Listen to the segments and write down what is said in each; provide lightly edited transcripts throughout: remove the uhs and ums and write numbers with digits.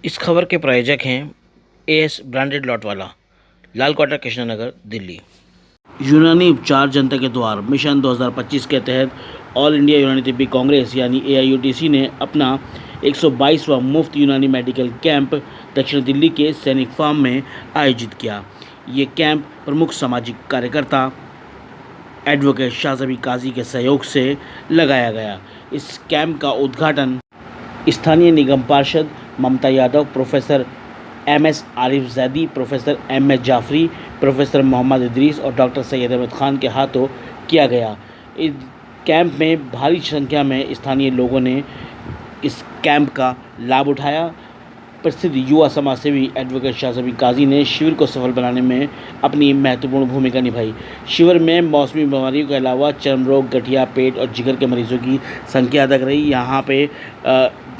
इस खबर के प्रायोजक हैं एएस ब्रांडेड लॉट वाला, लाल क्वार्टर, कृष्णनगर, दिल्ली। यूनानी उपचार जनता के द्वार मिशन 2025 के तहत ऑल इंडिया यूनानी तिब्बती कांग्रेस यानी एआईयूटीसी ने अपना 122वां मुफ्त यूनानी मेडिकल कैंप दक्षिण दिल्ली के सैनिक फार्म में आयोजित किया। ये कैंप प्रमुख सामाजिक कार्यकर्ता एडवोकेट शाहजबी काजी के सहयोग से लगाया गया। इस कैंप का उद्घाटन स्थानीय निगम पार्षद Mamata Yadav, professor MS Arif Zaidi, professor MS Jafri, professor Mohammad Idris और डॉक्टर सैयद अहमद खान के हाथों किया गया। इस कैंप में भारी संख्या में स्थानीय लोगों ने इस कैंप का लाभ उठाया। प्रसिद्ध युवा समाज सेवी एडवोकेट शाहजबी काजी ने शिविर को सफल बनाने में अपनी महत्वपूर्ण भूमिका निभाई। शिविर में मौसमी बीमारियों के अलावा चर्म रोग, गठिया, पेट और जिगर के मरीजों की संख्या अधिक रही। यहाँ पे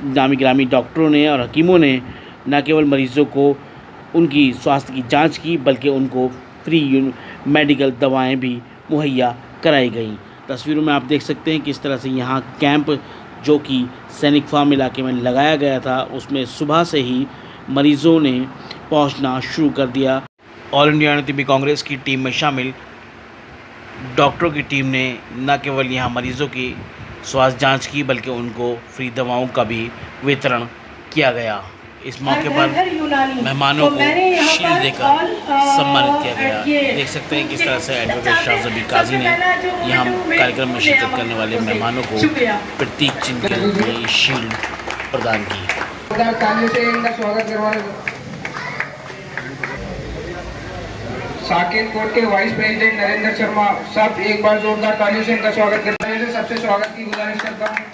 नामी गिरामी डॉक्टरों ने और हकीमों ने न केवल मरीजों को उनकी स्वास्थ्य की जांच की, बल्कि उनको फ्री मेडिकल दवाएं भी मुहैया कराई गईं। तस्वीरों में आप देख सकते हैं किस तरह से यहाँ कैंप जो कि सैनिक फार्म इलाके में लगाया गया था, उसमें सुबह से ही मरीजों ने पहुंचना शुरू कर दिया। ऑल इंडिया यूनानी तिब्बती कांग्रेस की टीम में शामिल डॉक्टरों की टीम ने न केवल यहाँ मरीजों की स्वास्थ्य जांच की, बल्कि उनको फ्री दवाओं का भी वितरण किया गया। इस मौके पर मेहमानों को शील्ड देकर सम्मानित किया गया। देख सकते हैं किस तरह से एडवोकेट शाहजबी काजी ने यहाँ कार्यक्रम में शिरकत करने वाले मेहमानों को प्रतीक चिन्ह के रूप में शील्ड प्रदान की। साकेत कोर्ट के वाइस प्रेसिडेंट नरेंद्र शर्मा, सब एक बार जोरदार तालियों से इनका स्वागत करते हैं। सबसे स्वागत की गुजारिश करता हूँ।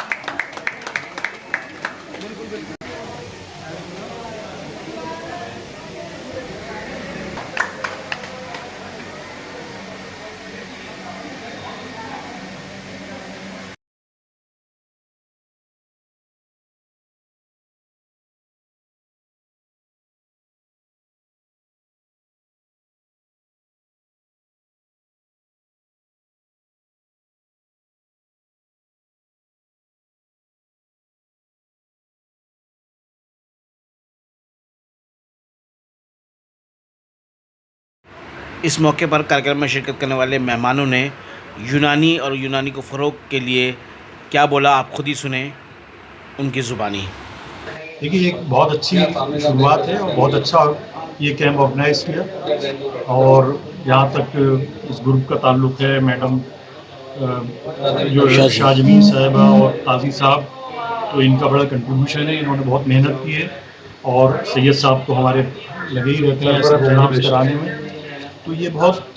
इस मौके पर कार्यक्रम में शिरकत करने वाले मेहमानों ने यूनानी और यूनानी को फ़रोग़ के लिए क्या बोला, आप खुद ही सुने उनकी ज़ुबानी। देखिए, एक बहुत अच्छी शुरुआत है और बहुत अच्छा ये कैंप ऑर्गेनाइज किया। और यहाँ तक इस ग्रुप का ताल्लुक़ है मैडम जो शाहजबी साहिबा और काजी साहब, तो इनका बड़ा कंट्रीब्यूशन है। इन्होंने बहुत मेहनत की है और सैयद साहब तो हमारे लगे ही रहते हैं प्रोग्राम्स कराने में। तो ये बहुत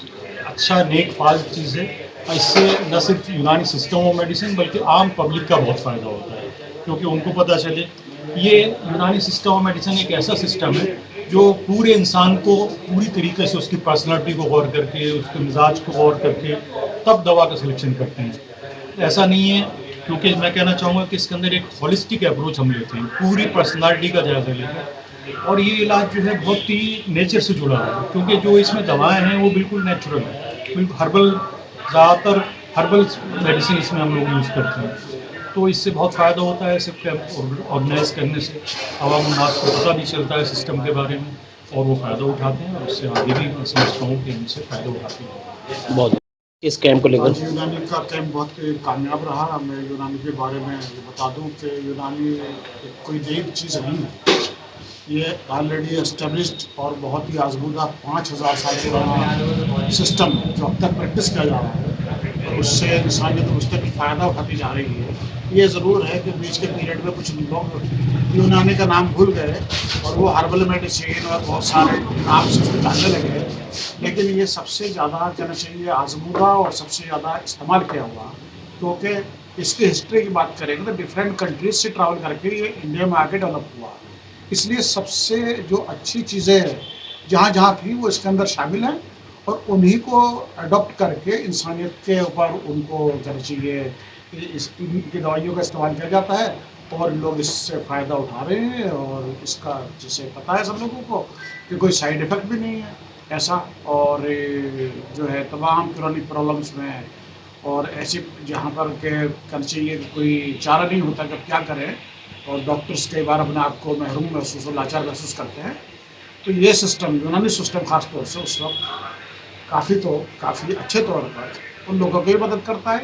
अच्छा नेक फाल चीज़ है। इससे न सिर्फ यूनानी सिस्टम ऑफ मेडिसिन बल्कि आम पब्लिक का बहुत फ़ायदा होता है, क्योंकि उनको पता चले ये यूनानी सिस्टम ऑफ मेडिसिन एक ऐसा सिस्टम है जो पूरे इंसान को पूरी तरीके से उसकी पर्सनालिटी को गौर करके, उसके मिजाज को गौर करके तब दवा का सिलेक्शन करते हैं। ऐसा नहीं है, क्योंकि मैं कहना चाहूँगा कि इसके अंदर एक होलिस्टिक अप्रोच हम लेते हैं, पूरी पर्सनालिटी का जायज़ा लेते हैं। और ये इलाज जो है बहुत ही नेचर से जुड़ा है, क्योंकि जो इसमें दवाएं हैं वो बिल्कुल नेचुरल है, बिल्कुल हर्बल, ज़्यादातर हर्बल मेडिसिन इसमें हम लोग यूज़ करते हैं। तो इससे बहुत फ़ायदा होता है। सिर्फ कैंप ऑर्गेनाइज करने से आवाम उन्नास को पता भी चलता है सिस्टम के बारे में और वो फ़ायदा उठाते हैं और उससे आगे भी मैं समझता हूँ कि इनसे फ़ायदा उठाते हैं। बहुत इस कैंप को लेकर यूनानी का कैंप बहुत कामयाब रहा। मैं यूनानी के बारे में बता दूं कि यूनानी कोई नई चीज़ नहीं है, ये ऑलरेडी एस्टेब्लिश्ड और बहुत ही आजमूदा 5000 साल पुराना सिस्टम है जो अब तक प्रैक्टिस किया जा रहा है और उससे इंसानियत मुस्तकिल फ़ायदा उठाती जा रही है। ये ज़रूर है कि बीच के पीरियड में कुछ लोग यूनानी का नाम भूल गए और वो हर्बल मेडिसिन और बहुत सारे नाम से उसको जानने लगे, लेकिन ये सबसे ज़्यादा कहना चाहिए आजमूदा और सबसे ज़्यादा इस्तेमाल किया हुआ, क्योंकि इसकी हिस्ट्री की बात करेंगे तो डिफरेंट कंट्रीज से ट्रैवल करके ये इंडिया में आके डेवलप हुआ। इसलिए सबसे जो अच्छी चीज़ें हैं जहाँ जहाँ थी वो इसके अंदर शामिल हैं और उन्हीं को अडॉप्ट करके इंसानियत के ऊपर उनको कहना चाहिए इनकी दवाइयों का इस्तेमाल किया जाता है और लोग इससे फ़ायदा उठा रहे हैं। और इसका जैसे पता है सब लोगों को कि कोई साइड इफ़ेक्ट भी नहीं है ऐसा, और जो है तमाम क्रॉनिक प्रॉब्लम्स में और ऐसे जहाँ पर के कहना चाहिए कि कोई चारा नहीं होता कि क्या करें, और डॉक्टर्स कई बार अपने आप को महरूम महसूस और लाचार महसूस करते हैं। तो ये सिस्टम, यूनानी सिस्टम खास तौर से उस वक्त काफ़ी अच्छे तौर पर उन लोगों को भी मदद करता है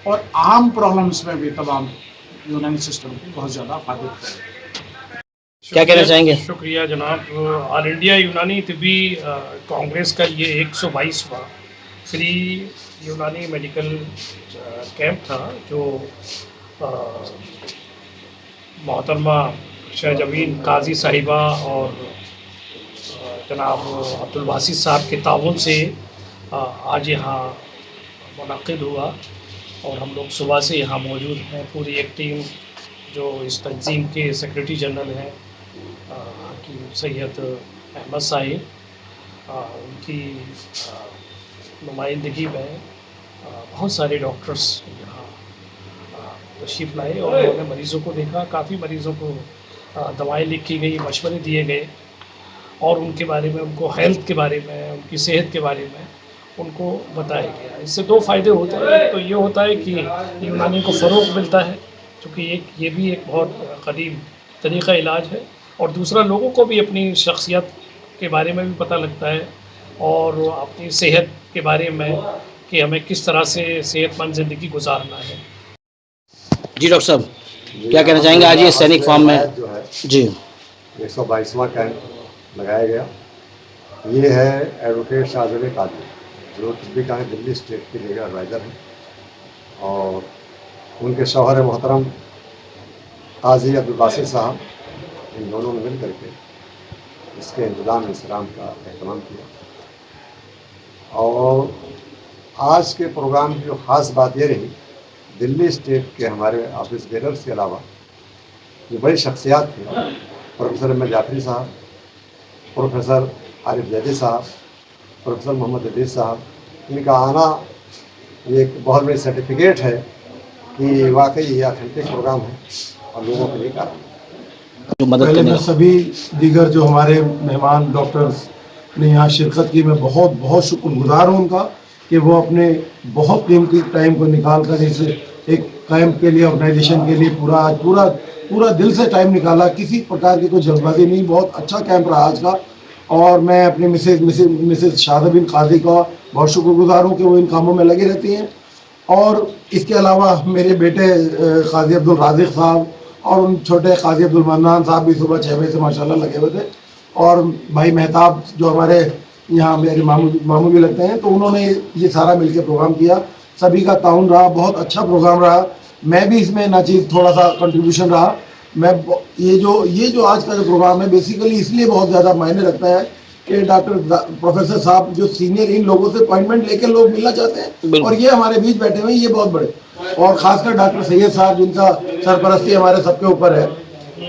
और आम प्रॉब्लम्स में भी तमाम यूनानी सिस्टम की बहुत ज़्यादा फायदे है। क्या कहना चाहेंगे? शुक्रिया जनाब। ऑल इंडिया यूनानी तिब्बी कांग्रेस का ये 122वां फ्री यूनानी मेडिकल कैंप था, जो मोहतरमा शहजबीन काजी साहिबा और जनाब अब्दुल बासित साहब के ताउन से आज यहाँ मुनक़िद हुआ और हम लोग सुबह से यहाँ मौजूद हैं। पूरी एक टीम जो इस तंजीम के सेक्रेटरी जनरल हैं हकीम सैयद अहमद साहिब, उनकी नुमाइंदगी में बहुत सारे डॉक्टर्स यहाँ तशरीफ़ लाए और उन्होंने मरीज़ों को देखा। काफ़ी मरीज़ों को दवाएं लिखी गई, मशवरे दिए गए और उनके बारे में, उनको हेल्थ के बारे में, उनकी सेहत के बारे में उनको बताया गया। इससे दो फ़ायदे होते हैं। एक तो ये होता है कि यूनानी को फ़रोग़ मिलता है, क्योंकि ये भी एक बहुत कदीम तरीक़ा इलाज है, और दूसरा लोगों को भी अपनी शख्सियत के बारे में भी पता लगता है और अपनी सेहत के बारे में कि हमें किस तरह से सेहतमंद ज़िंदगी गुजारना है। जी डॉक्टर साहब, क्या कहना चाहेंगे आज ये सैनिक फार्म में जो है जी 122वां कैंप लगाया गया? ये है एडवोकेट शाहजबीन काजी, जो तिब्बी का दिल्ली स्टेट के लीगल एडवाइज़र हैं, और उनके शौहर मोहतरम काजी अब्दुल बासित साहब, इन दोनों ने मिल करके इसके इंतज़ाम इंतज़ाम का एहतमाम किया। और आज के प्रोग्राम की जो ख़ास बात ये रही, दिल्ली स्टेट के हमारे ऑफिस बेरर्स के अलावा जो बड़ी शख्सियात थी, प्रोफेसर अहमद जाफरी साहब, प्रोफेसर आरिफ जैदी साहब, प्रोफेसर मोहम्मद अदीस साहब, इनका आना ये एक बहुत बड़ी सर्टिफिकेट है कि वाकई ये ऑथेंटिक प्रोग्राम है और लोगों के लिए कारण जो मदद पहले करने मैं का। सभी दीगर जो हमारे मेहमान डॉक्टर्स ने यहाँ शिरकत की, मैं बहुत बहुत शुक्रगुजार हूँ उनका कि वो अपने बहुत कीमती टाइम को निकाल कर इस एक कैंप के लिए, ऑर्गेनाइजेशन के लिए पूरा दिल से टाइम निकाला। किसी प्रकार की कोई जल्दबाजी नहीं, बहुत अच्छा कैंप रहा आज का। और मैं अपनी मिसेज शाहजबीन काजी का बहुत शुक्रगुजार हूँ कि वो इन कामों में लगी रहती हैं। और इसके अलावा मेरे बेटे काजी अब्दुल राज़िक साहब और उन छोटे काजी अब्दुल मन्नान साहब भी सुबह 6 बजे से माशाल्लाह लगे हुए थे, और भाई मेहताब जो हमारे यहाँ मेरे मामू भी लगते हैं, तो उन्होंने ये सारा मिलकर प्रोग्राम किया। सभी का ताउन रहा, बहुत अच्छा प्रोग्राम रहा। मैं भी इसमें नाचीज़ थोड़ा सा कंट्रीब्यूशन रहा। मैं ये जो आज का जो प्रोग्राम है बेसिकली इसलिए बहुत ज़्यादा मायने रखता है कि डॉक्टर प्रोफेसर साहब जो सीनियर, इन लोगों से अपॉइंटमेंट लेकर लोग मिलना चाहते हैं, और ये हमारे बीच बैठे हुए हैं, ये बहुत बड़े। और ख़ासकर डॉक्टर सैयद साहब, जिनका सरपरस्ती हमारे सबके ऊपर है,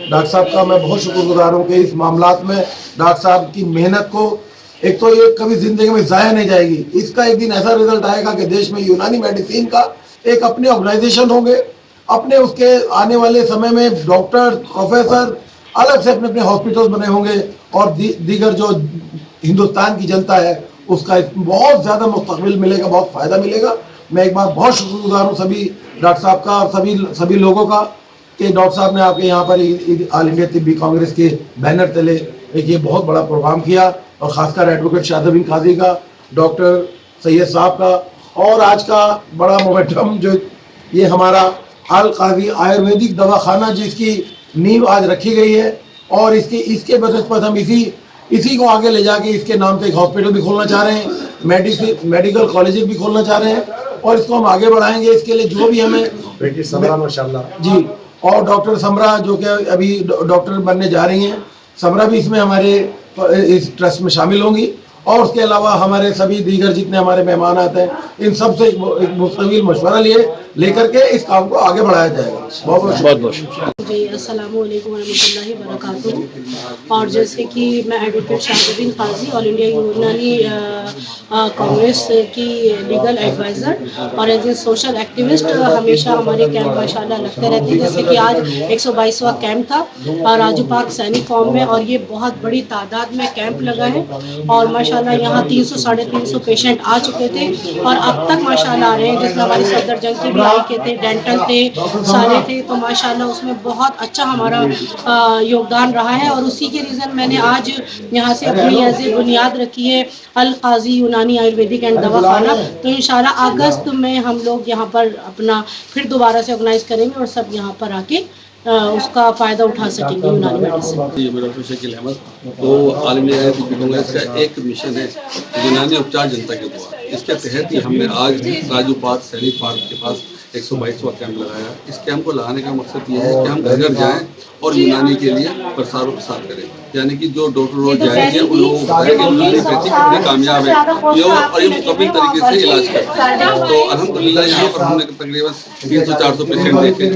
डॉक्टर साहब का मैं बहुत शुक्रगुजार हूँ कि इस मामलात में डॉक्टर साहब की मेहनत को, एक तो ये कभी ज़िंदगी में ज़ाया नहीं जाएगी। इसका एक दिन ऐसा रिजल्ट आएगा कि देश में यूनानी मेडिसिन का एक अपने ऑर्गेनाइजेशन होंगे, अपने उसके आने वाले समय में डॉक्टर प्रोफेसर अलग से अपने अपने हॉस्पिटल्स बने होंगे, और दीगर जो हिंदुस्तान की जनता है उसका बहुत ज़्यादा मुस्तकबिल मिलेगा, बहुत फ़ायदा मिलेगा। मैं एक बार बहुत शुक्रगुजार हूँ सभी डॉक्टर साहब का और सभी लोगों का कि डॉक्टर साहब ने आपके यहाँ पर ऑल इंडिया तिब्बी कांग्रेस के बैनर तले एक ये बहुत बड़ा प्रोग्राम किया, और ख़ासकर एडवोकेट शाहजबीन काजी का, डॉक्टर सैयद साहब का, और आज का बड़ा मोमेंटम जो ये हमारा अल काजी आयुर्वेदिक दवाखाना जिसकी नींव आज रखी गई है, और इसके बनस्पत हम इसी को आगे ले जाके इसके नाम से एक हॉस्पिटल भी खोलना चाह रहे हैं, मेडिकल कॉलेजेस भी खोलना चाह रहे हैं, और इसको हम आगे बढ़ाएंगे। इसके लिए जो भी हमें बेटी समरा माशाल्लाह जी, और डॉक्टर समरा जो कि अभी डॉक्टर बनने जा रही हैं, समरा भी इसमें हमारे इस ट्रस्ट में शामिल होंगी। और उसके अलावा हमारे सभी दीगर जितने हमारे मेहमान आते हैं, इन सब से एक मुस्तकिल मशवरा लेकर के इस काम को आगे बढ़ाया जाएगा। बहुत बहुत जी, अस्सलाम वालेकुम रहमतुल्लाहि व बरकातुहू। और जैसे कि मैं एडवोकेट शाहजबीन काजी, ऑल इंडिया यूनानी कांग्रेस की लीगल एडवाइज़र और एज ए सोशल एक्टिविस्ट हमेशा हमारे कैंप माशाल्लाह लगते रहते हैं। जैसे कि आज 122वां कैंप था और राजू पार्क सैनिक फॉर्म में, और ये बहुत बड़ी तादाद में कैंप लगा है, और माशाल्लाह माशाल्लाह यहाँ 300 साढ़े 300 पेशेंट आ चुके थे और अब तक माशाल्लाह आ रहे हैं, जिसमें हमारी सफदर जंग के भी आई के थे, डेंटल थे, सारे थे, तो माशाल्लाह उसमें बहुत अच्छा हमारा योगदान रहा है। और उसी के रीज़न मैंने आज यहाँ से अपनी एज ए बुनियाद रखी है अल काजी यूनानी आयुर्वेदिक एंड दवाखाना। तो इंशाल्लाह अगस्त में हम लोग यहाँ पर अपना फिर दोबारा से ऑर्गेनाइज करेंगे और सब यहाँ पर आके उसका फ़ायदा उठा सकेंगे यूनानी मेडिसिन। ये मेरा डॉक्टर शकील अहमद। तो ऑल इंडिया आयुर्वेदिक कांग्रेस का एक मिशन है यूनानी उपचार जनता के द्वारा। इसके तहत ही हमने आज राजू पार्क सैनिक पार्क के पास 122वां कैंप लगाया। इस कैंप को लगाने का मकसद ये है कि हम घर घर जाएं और यूनानी के लिए प्रसार करें, यानी कि जो डॉक्टर रोज जाएंगे उन लोगों को बताएं कि यूनानी कितनी कामयाब है और ये मुकम्मल तरीके से इलाज करते हैं। तो अल्हम्दुलिल्लाह यहाँ पर हमने तकरीबन 300-400 पेशेंट देखे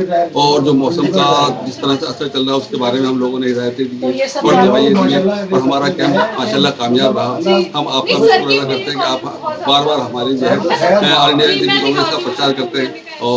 और जो मौसम का जिस तरह से असर चल रहा है उसके बारे में हम लोगों ने हिदायतें दी और दवाइयाँ दी और हमारा कैंप माशाल्लाह कामयाब रहा। हम आपका भी शुक्र अदा करते हैं कि आप बार बार हमारे जो है ऑल इंडिया आयुर्वेदिक कांग्रेस का प्रचार करते हैं